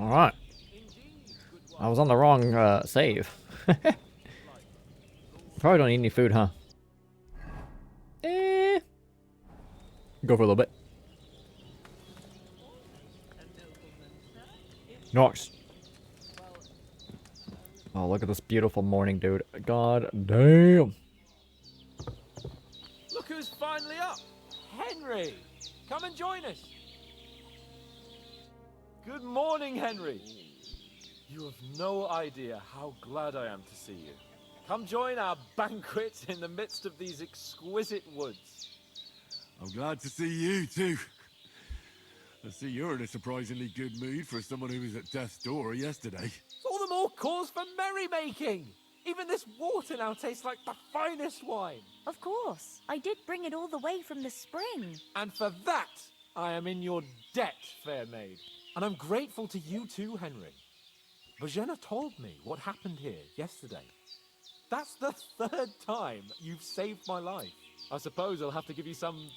Alright. I was on the wrong save. Probably don't need any food, huh? Eh. Go for a little bit. Nice. Oh, look at this beautiful morning, dude. God damn. Look who's finally up! Henry! Come and join us! Good morning, Henry! You have no idea how glad I am to see you. Come join our banquet in the midst of these exquisite woods. I'm glad to see you, too. I see you're in a surprisingly good mood for someone who was at death's door yesterday. It's all the more cause for merrymaking! Even this water now tastes like the finest wine. Of course. I did bring it all the way from the spring. And for that, I am in your debt, fair maid. And I'm grateful to you too, Henry. Bojena told me what happened here yesterday. That's the third time you've saved my life. I suppose I'll have to give you some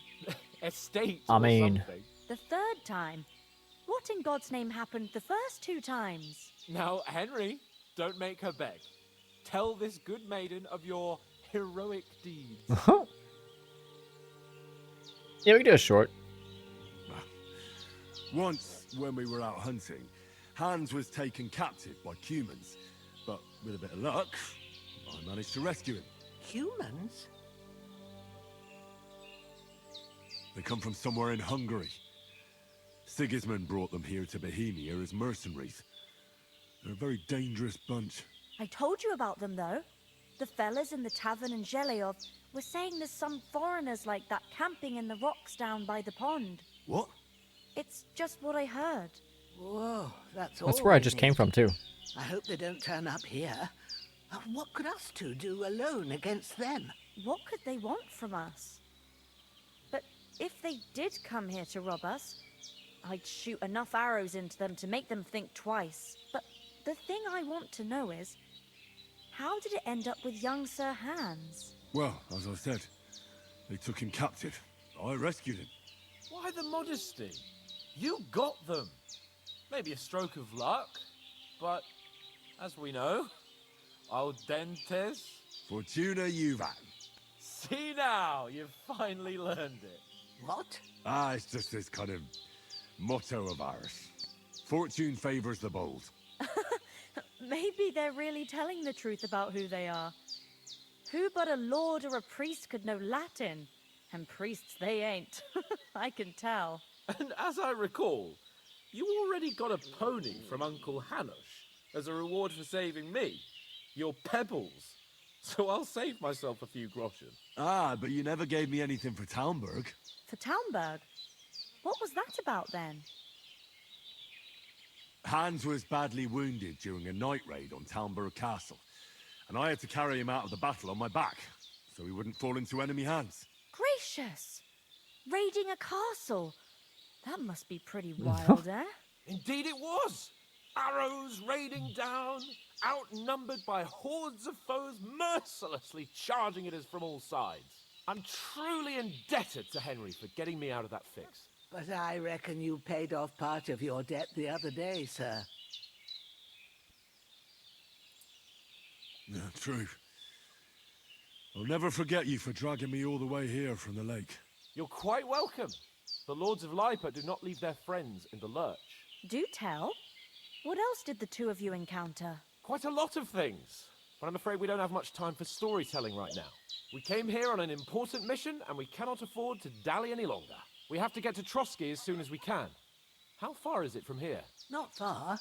estate or something. The third time? What in God's name happened the first 2 times? Now, Henry, don't make her beg. Tell this good maiden of your heroic deeds. Yeah, we can do a short. Once, when we were out hunting, Hans was taken captive by humans. But with a bit of luck, I managed to rescue him. Humans? They come from somewhere in Hungary. Sigismund brought them here to Bohemia as mercenaries. They're a very dangerous bunch. I told you about them, though. The fellas in the tavern in Zheleov were saying there's some foreigners like that camping in the rocks down by the pond. What? It's just what I heard. Whoa, that's where I just came from, too. I hope they don't turn up here. What could us two do alone against them? What could they want from us? But if they did come here to rob us, I'd shoot enough arrows into them to make them think twice. But the thing I want to know is, how did it end up with young Sir Hans? Well, as I said, they took him captive. I rescued him. Why the modesty? You got them. Maybe a stroke of luck, but as we know, audentes. Fortuna juvat. See now, you've finally learned it. What? It's just this kind of motto of ours. Fortune favors the bold. Maybe they're really telling the truth about who they are. Who but a lord or a priest could know Latin? And priests they ain't. I can tell. And as I recall, you already got a pony from Uncle Hanush as a reward for saving me. Your pebbles. So I'll save myself a few groschen. But you never gave me anything for Talmberg. For Talmberg? What was that about then? Hans was badly wounded during a night raid on Talmberg Castle, and I had to carry him out of the battle on my back, so he wouldn't fall into enemy hands. Gracious! Raiding a castle? That must be pretty wild, eh? Indeed it was! Arrows raining down, outnumbered by hordes of foes mercilessly charging at us from all sides. I'm truly indebted to Henry for getting me out of that fix. But I reckon you paid off part of your debt the other day, sir. Yeah, true. I'll never forget you for dragging me all the way here from the lake. You're quite welcome. The Lords of Lipa do not leave their friends in the lurch. Do tell. What else did the two of you encounter? Quite a lot of things, but I'm afraid we don't have much time for storytelling right now. We came here on an important mission, and we cannot afford to dally any longer. We have to get to Trotsky as soon as we can. How far is it from here? Not far.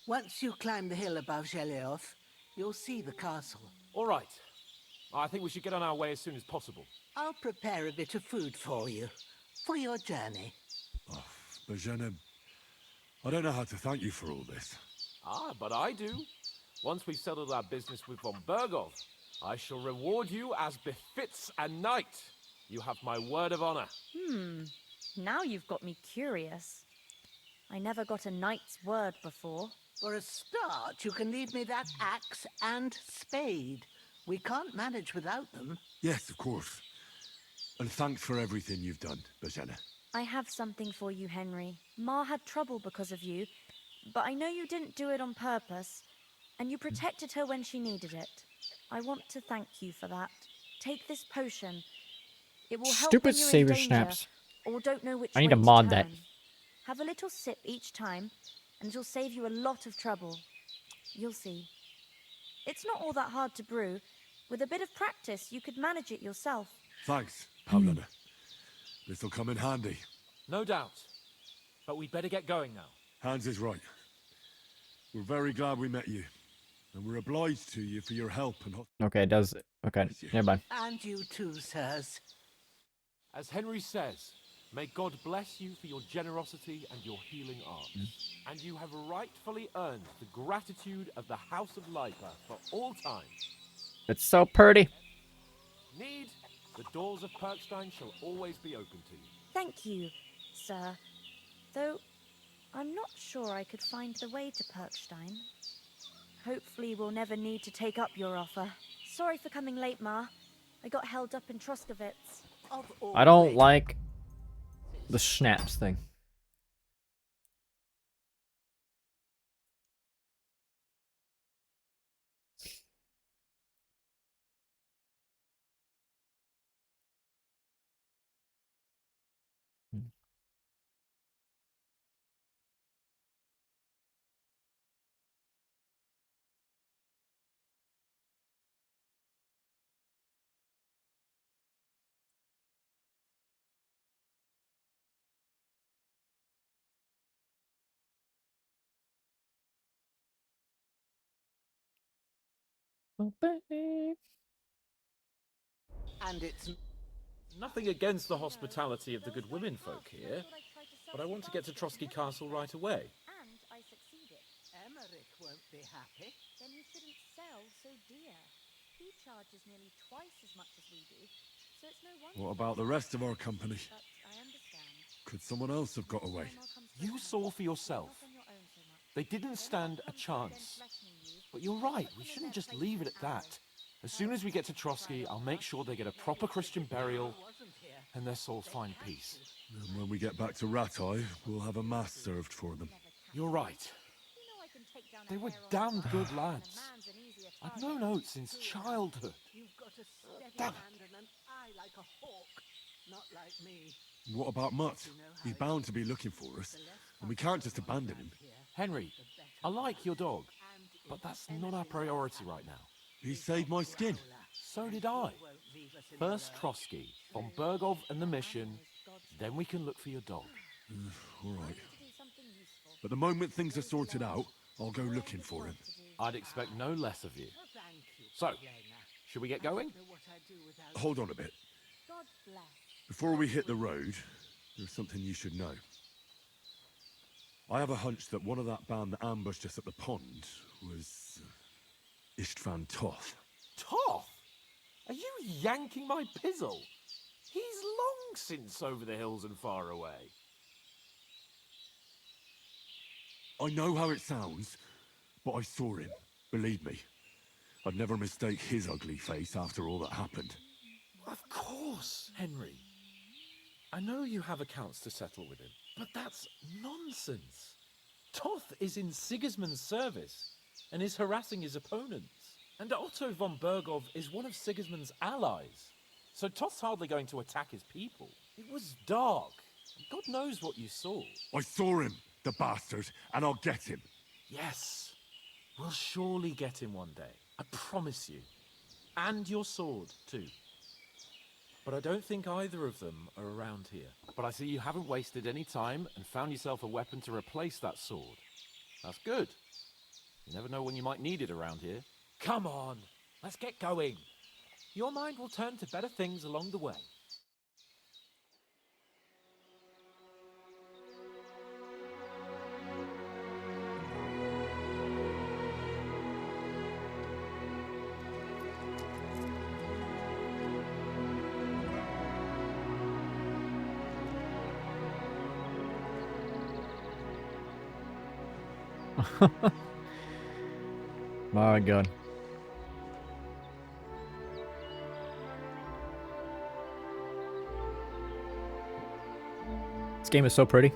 Once you climb the hill above Zheleov, you'll see the castle. All right. I think we should get on our way as soon as possible. I'll prepare a bit of food for you, for your journey. Oh, Bojena, I don't know how to thank you for all this. But I do. Once we've settled our business with von Bergov, I shall reward you as befits a knight. You have my word of honor. Now you've got me curious. I never got a knight's word before. For a start, you can leave me that axe and spade. We can't manage without them. Yes, of course. And thanks for everything you've done, Bojena. I have something for you, Henry. Ma had trouble because of you, but I know you didn't do it on purpose, and you protected her when she needed it. I want to thank you for that. Take this potion. It will help Stupid when you're in savior danger, schnapps. or don't know which I need way to mod turn. that. Have a little sip each time, and it'll save you a lot of trouble. You'll see. It's not all that hard to brew. With a bit of practice, you could manage it yourself. Thanks, Pavlina. This'll come in handy. No doubt. But we'd better get going now. Hans is right. We're very glad we met you. And we're obliged to you for your help and... Okay, it does. Okay, never mind. And you too, sirs. As Henry says, may God bless you for your generosity and your healing arts. And you have rightfully earned the gratitude of the House of Lipa for all time. It's so pretty. Need, the doors of Perkstein shall always be open to you. Thank you, sir. Though, I'm not sure I could find the way to Perkstein. Hopefully we'll never need to take up your offer. Sorry for coming late, Ma. I got held up in Troskowitz. I don't like the schnapps thing. And it's Nothing against the hospitality of the good women folk here, but I want to get to Trotsky Castle right away. And I succeeded. Emmerich won't be happy. Then you shouldn't sell so dear. He charges nearly twice as much as we do, so it's no wonder. What about the rest of our company? But I understand. Could someone else have got away? You saw for yourself. They didn't stand a chance. But you're right, we shouldn't just leave it at that. As soon as we get to Trotsky, I'll make sure they get a proper Christian burial and their souls find peace. And when we get back to Ratai, we'll have a mass served for them. You're right. They were damn good lads. I've known Oates since childhood. You've got a steady Damn hand and an eye like a hawk. Not like me. What about Mutt? He's bound to be looking for us, and we can't just abandon him. Henry, I like your dog, but that's not our priority right now. He saved my skin. So did I. First Trotsky, von Bergov and the mission, then we can look for your dog. All right. But the moment things are sorted out, I'll go looking for him. I'd expect no less of you. So, should we get going? Hold on a bit. God bless. Before we hit the road, there's something you should know. I have a hunch that one of that band that ambushed us at the pond was Istvan Toth. Toth? Are you yanking my pizzle? He's long since over the hills and far away. I know how it sounds, but I saw him. Believe me. I'd never mistake his ugly face after all that happened. Of course, Henry. I know you have accounts to settle with him, but that's nonsense. Toth is in Sigismund's service and is harassing his opponents. And Otto von Bergov is one of Sigismund's allies. So Toth's hardly going to attack his people. It was dark. God knows what you saw. I saw him, the bastard, and I'll get him. Yes, we'll surely get him one day. I promise you. And your sword, too. But I don't think either of them are around here. But I see you haven't wasted any time and found yourself a weapon to replace that sword. That's good. You never know when you might need it around here. Come on, let's get going. Your mind will turn to better things along the way. My God. This game is so pretty.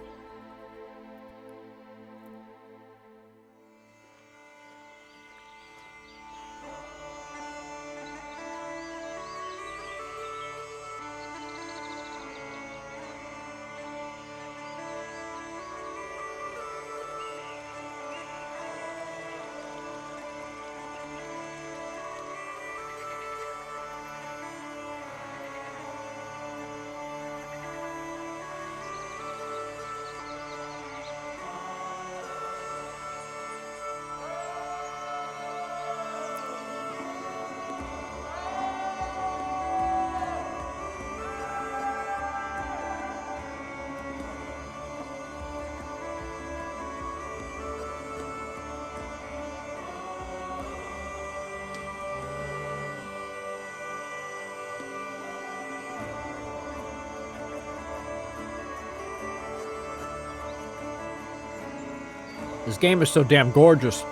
This game is so damn gorgeous.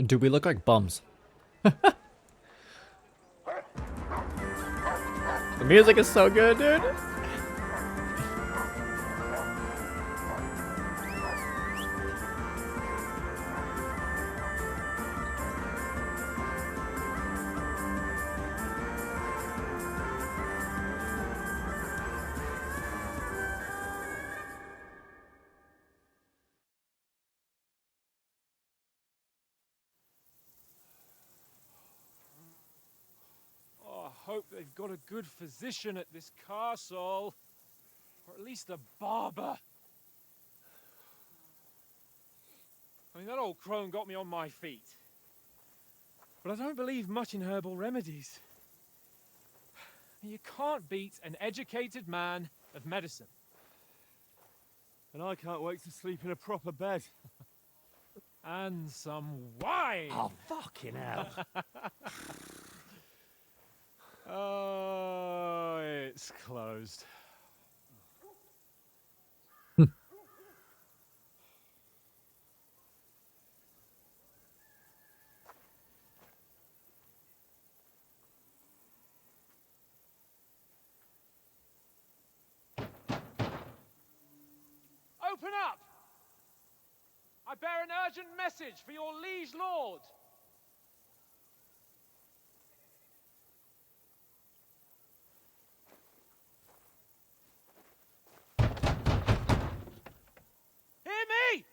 Do we look like bums? The music is so good, dude. Oh, I hope they've got a good physician at this castle. Or at least a barber. I mean, that old crone got me on my feet. But I don't believe much in herbal remedies. You can't beat an educated man of medicine. And I can't wait to sleep in a proper bed. And some wine! Oh, fucking hell. Oh, it's closed. Open up! I bear an urgent message for your liege lord. Hear me!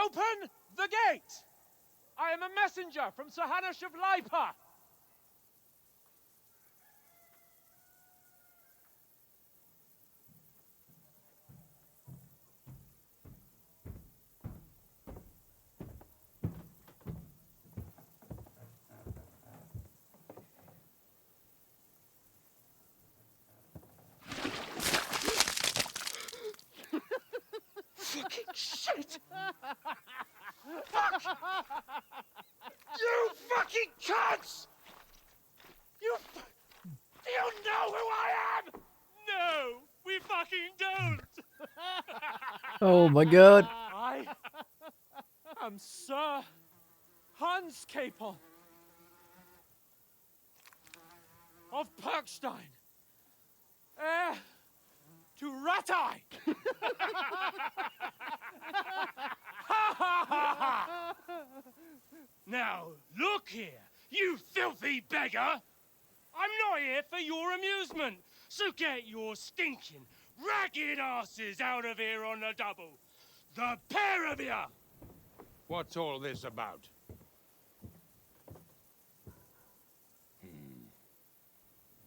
Open the gate! I am a messenger from Sir Hanush of Lipa. Fucking shit! Fuck! You fucking cunts! Do you know who I am? No, we fucking don't! Oh my god. I am Sir Hans Capon of Perkstein, heir to Ratai. Now, look here, you filthy beggar! I'm not here for your amusement, so get your stinking, ragged asses out of here on the double. The pair of you! What's all this about?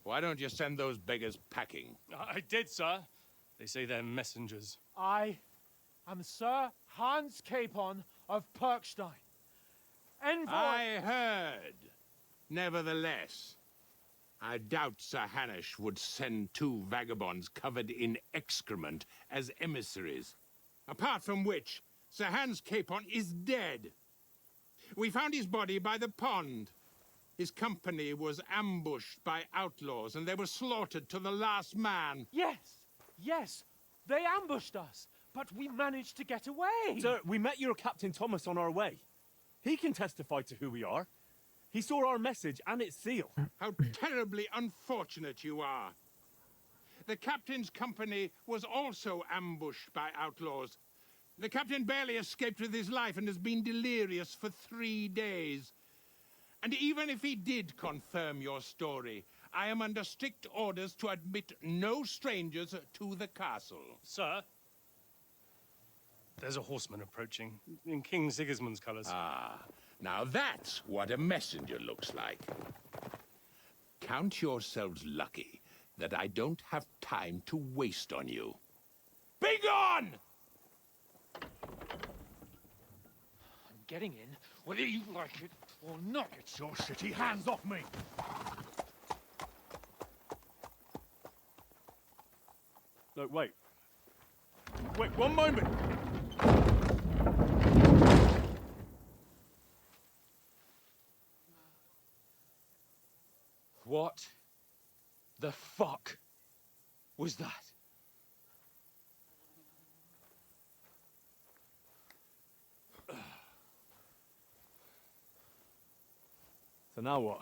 Why don't you send those beggars packing? I did, sir. They say they're messengers. I am Sir Hans Capon of Perkstein. Envoy... I heard. Nevertheless, I doubt Sir Hanush would send two vagabonds covered in excrement as emissaries. Apart from which, Sir Hans Capon is dead. We found his body by the pond. His company was ambushed by outlaws, and they were slaughtered to the last man. Yes, they ambushed us, but we managed to get away. Sir, we met your Captain Thomas on our way. He can testify to who we are. He saw our message and its seal. How terribly unfortunate you are. The captain's company was also ambushed by outlaws. The captain barely escaped with his life and has been delirious for 3 days. And even if he did confirm your story, I am under strict orders to admit no strangers to the castle. Sir, There's a horseman approaching, in King Sigismund's colours. Ah, now that's what a messenger looks like. Count yourselves lucky that I don't have time to waste on you. Be gone! I'm getting in, whether you like it or not. It's your city, hands off me! Look, wait. Wait, one moment! What the fuck was that? So now what?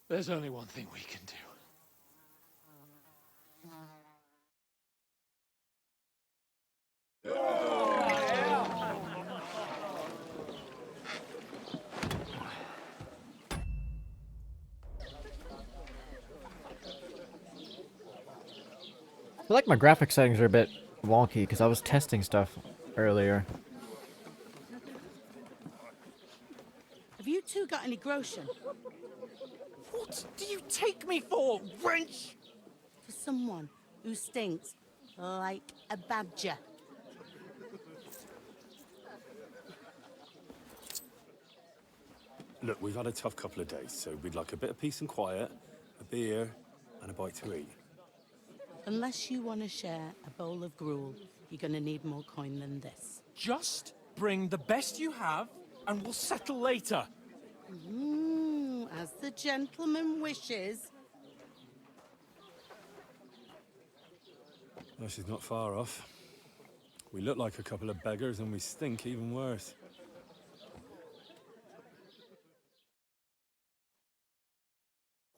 There's only one thing we can do. I feel like my graphic settings are a bit wonky because I was testing stuff earlier. Have you two got any groschen? What do you take me for, wench? For someone who stinks like a badger. Look, we've had a tough couple of days, so we'd like a bit of peace and quiet, a beer, and a bite to eat. Unless you want to share a bowl of gruel, you're going to need more coin than this. Just bring the best you have, and we'll settle later. As the gentleman wishes. Well, she's not far off. We look like a couple of beggars, and we stink even worse.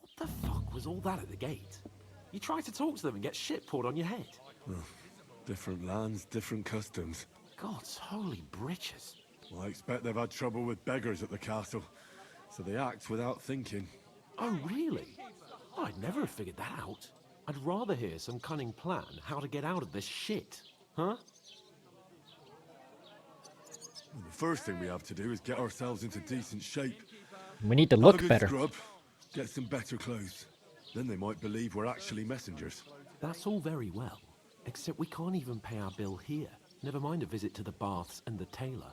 What the fuck was all that at the gate? You tried to talk to them and get shit poured on your head. Well, different lands, different customs. God's holy britches. Well, I expect they've had trouble with beggars at the castle, so they act without thinking. Oh, really? Oh, I'd never have figured that out. I'd rather hear some cunning plan how to get out of this shit. Huh? Well, the first thing we have to do is get ourselves into decent shape. We need to Have a look good better. Scrub, get some better clothes. Then they might believe we're actually messengers. That's all very well, except we can't even pay our bill here. Never mind a visit to the baths and the tailor.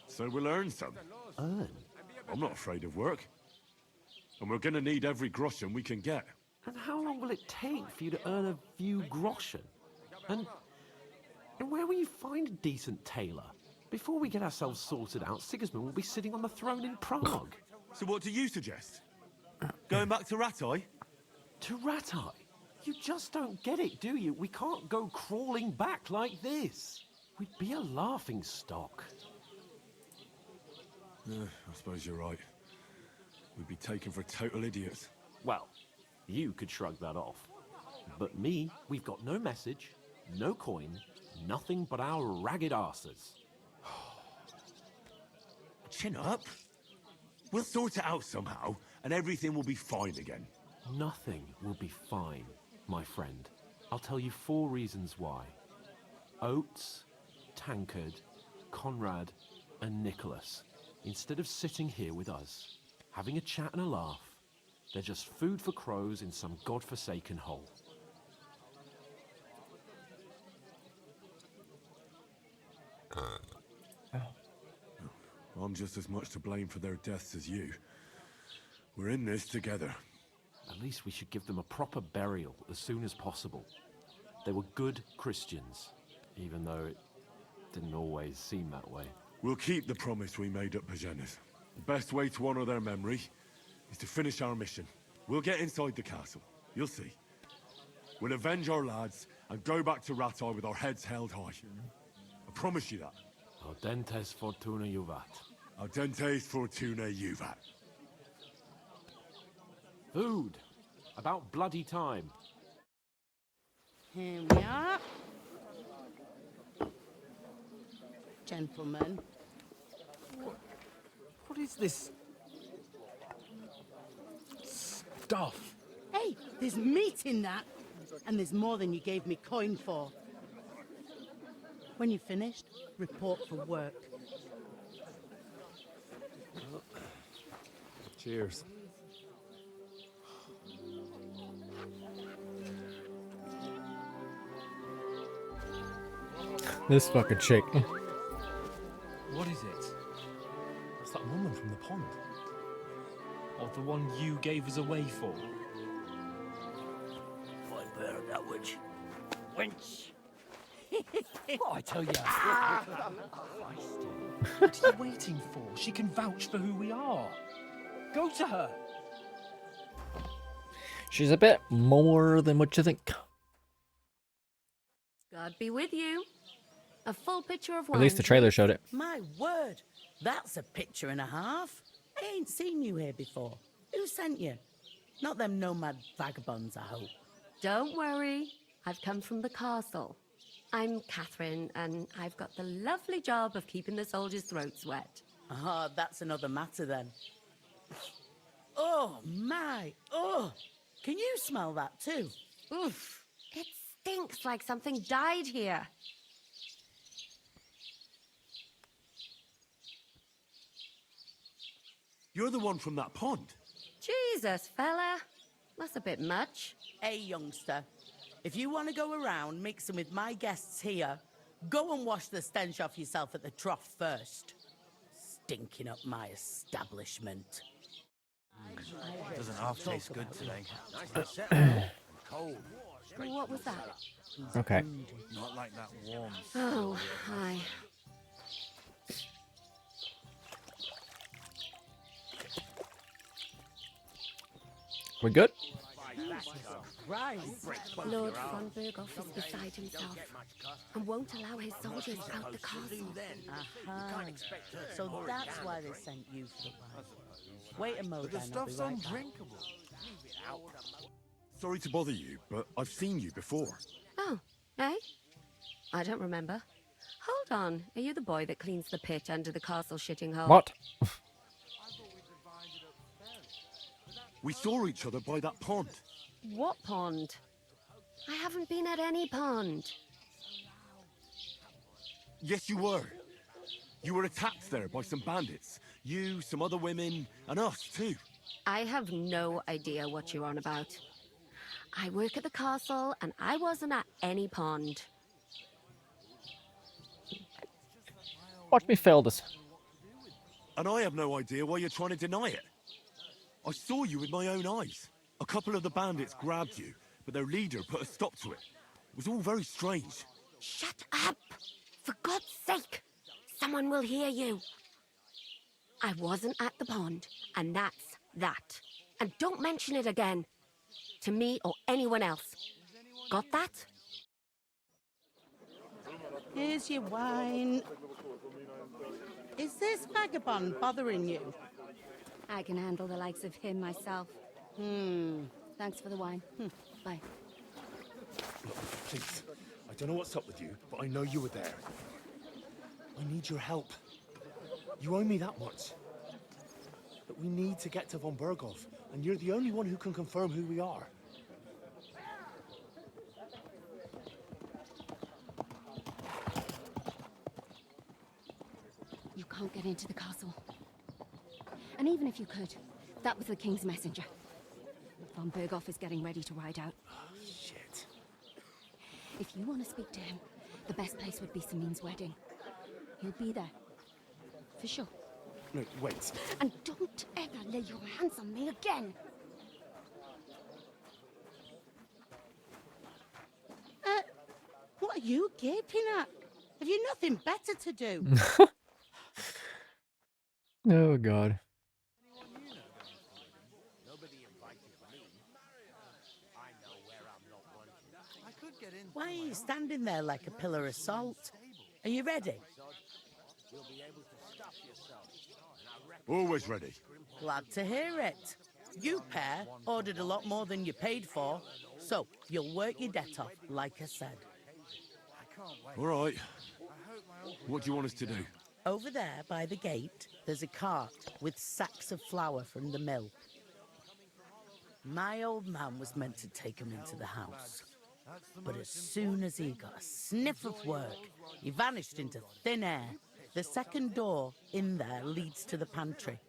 So we'll earn some. Earn? I'm not afraid of work. And we're gonna need every groschen we can get. And how long will it take for you to earn a few groschen? And where will you find a decent tailor? Before we get ourselves sorted out, Sigismund will be sitting on the throne in Prague. So what do you suggest? Going back to Ratai? To Ratai? You just don't get it, do you? We can't go crawling back like this. We'd be a laughing stock. I suppose you're right. We'd be taken for total idiots. Well, you could shrug that off. But me, we've got no message, no coin, nothing but our ragged arses. Chin up. We'll sort it out somehow, and everything will be fine again. Nothing will be fine, my friend. I'll tell you 4 reasons why. Oates, Tankard, Conrad, and Nicholas, instead of sitting here with us, having a chat and a laugh, they're just food for crows in some godforsaken hole. I'm just as much to blame for their deaths as you. We're in this together. At least we should give them a proper burial as soon as possible. They were good Christians, even though it didn't always seem that way. We'll keep the promise we made at Bajena's. The best way to honor their memory is to finish our mission. We'll get inside the castle. You'll see. We'll avenge our lads and go back to Ratai with our heads held high. I promise you that. Audentes fortuna juvat. Audentes fortuna juvat. Food! About bloody time. Here we are. Gentlemen. What is this goofed off. Hey, there's meat in that. And there's more than you gave me coin for. When you're finished, report for work. Cheers. This fucking chick. What is it? It's that woman from the pond. Or the one you gave us away for? Fine bear that witch. Wench! What I tell you? What are you waiting for? She can vouch for who we are. Go to her. She's a bit more than what you think. God be with you. A full picture of wine. At least the trailer showed it. My word, that's a picture and a half. I ain't seen you here before. Who sent you? Not them nomad vagabonds, I hope. Don't worry. I've come from the castle. I'm Catherine, and I've got the lovely job of keeping the soldiers' throats wet. Ah, that's another matter then. Oh, my. Oh, can you smell that too? Oof. It stinks like something died here. You're the one from that pond. Jesus, fella. That's a bit much. Hey, youngster. If you want to go around mixing with my guests here, go and wash the stench off yourself at the trough first. Stinking up my establishment. Doesn't half taste good today. Cold. What was that? Okay. Not like that warm. Oh, hi. We good? Lord von Berghoff is beside himself and won't allow his soldiers out the castle. So that's why they sent you for the wine. Wait a moment, The stuff's undrinkable. Sorry to bother you, but I've seen you before. Oh, eh? I don't remember. Hold on. Are you the boy that cleans the pit under the castle shitting hole? What? We saw each other by that pond. What pond? I haven't been at any pond. Yes, you were. You were attacked there by some bandits. You, some other women, and us too. I have no idea what you're on about. I work at the castle and I wasn't at any pond. Watch me fail this. And I have no idea why you're trying to deny it. I saw you with my own eyes. A couple of the bandits grabbed you, but their leader put a stop to it. It was all very strange. Shut up! For God's sake! Someone will hear you. I wasn't at the pond, and that's that. And don't mention it again. To me or anyone else. Got that? Here's your wine. Is this vagabond bothering you? I can handle the likes of him myself. Thanks for the wine. Bye. Look, please. I don't know what's up with you, but I know you were there. I need your help. You owe me that much. But we need to get to von Berghoff, and you're the only one who can confirm who we are. You can't get into the castle. And even if you could, that was the king's messenger. Von Berghoff is getting ready to ride out. Shit. If you want to speak to him, the best place would be Samin's wedding. He'll be there. For sure. No, wait. And don't ever lay your hands on me again. What are you gaping at? Have you nothing better to do? Oh god. Why are you standing there like a pillar of salt? Are you ready? Always ready. Glad to hear it. You pair ordered a lot more than you paid for, so you'll work your debt off, like I said. All right. What do you want us to do? Over there by the gate, there's a cart with sacks of flour from the mill. My old man was meant to take him into the house. But as soon as he got a sniff of work, he vanished into thin air. The second door in there leads to the pantry.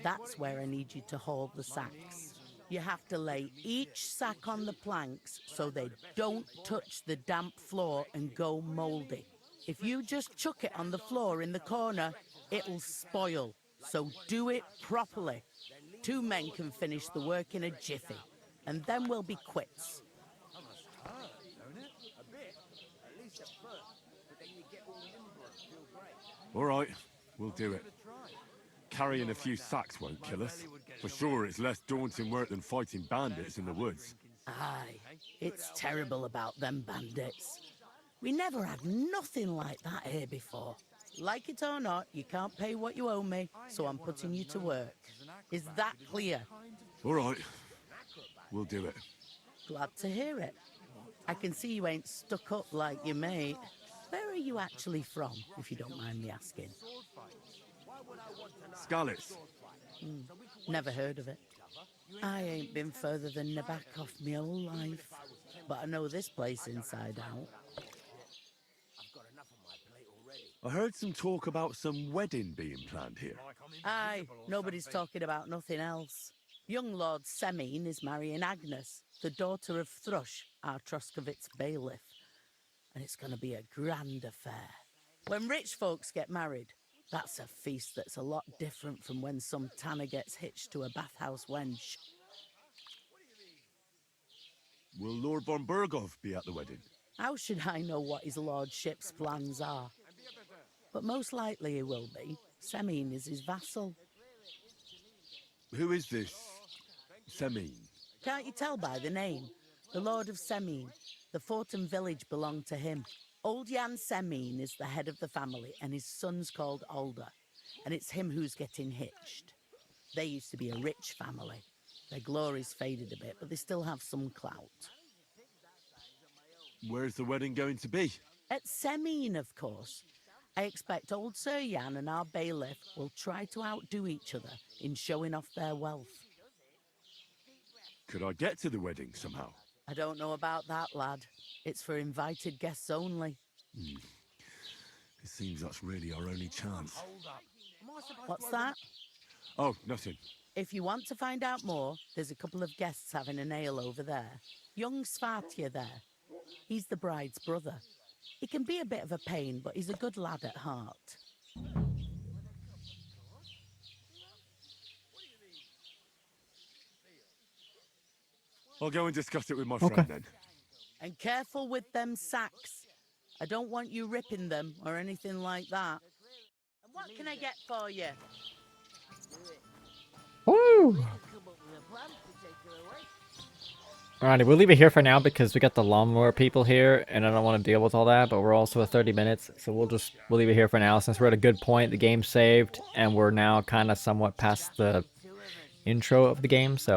That's where I need you to haul the sacks. You have to lay each sack on the planks so they don't touch the damp floor and go mouldy. If you just chuck it on the floor in the corner, it'll spoil. So do it properly. 2 men can finish the work in a jiffy, and then we'll be quits. All right, we'll do it. Carrying a few sacks won't kill us. For sure, it's less daunting work than fighting bandits in the woods. Aye, it's terrible about them bandits. We never had nothing like that here before. Like it or not, you can't pay what you owe me, so I'm putting you to work. Is that clear? All right, we'll do it. Glad to hear it. I can see you ain't stuck up like your mate. Where are you actually from, if you don't mind me asking? Skalitz. Never heard of it. I ain't been further than Nabakov my whole life, but I know this place inside out. I heard some talk about some wedding being planned here. Aye, nobody's talking about nothing else. Young Lord Semine is marrying Agnes, the daughter of Thrush, our Troskovitz bailiff. And it's going to be a grand affair. When rich folks get married, that's a feast that's a lot different from when some tanner gets hitched to a bathhouse wench. Will Lord von Burgov be at the wedding? How should I know what his lordship's plans are? But most likely he will be. Semine is his vassal. Who is this Semine? Can't you tell by the name? The Lord of Semine. The fort and village belong to him. Old Jan Semine is the head of the family, and his son's called Alder. And it's him who's getting hitched. They used to be a rich family. Their glory's faded a bit, but they still have some clout. Where's the wedding going to be? At Semine, of course. I expect old Sir Jan and our bailiff will try to outdo each other in showing off their wealth. Could I get to the wedding somehow? I don't know about that, lad. It's for invited guests only. It seems that's really our only chance. What's that? Oh, nothing. If you want to find out more, there's a couple of guests having a nail over there. Young Svartje there. He's the bride's brother. He can be a bit of a pain, but he's a good lad at heart. I'll go and discuss it with my friend then. And careful with them sacks. I don't want you ripping them or anything like that. And what can I get for you? Woo! Alrighty, we'll leave it here for now because we got the lawnmower people here and I don't want to deal with all that, but we're also at 30 minutes, so we'll leave it here for now since we're at a good point. The game's saved and we're now kind of somewhat past the intro of the game, so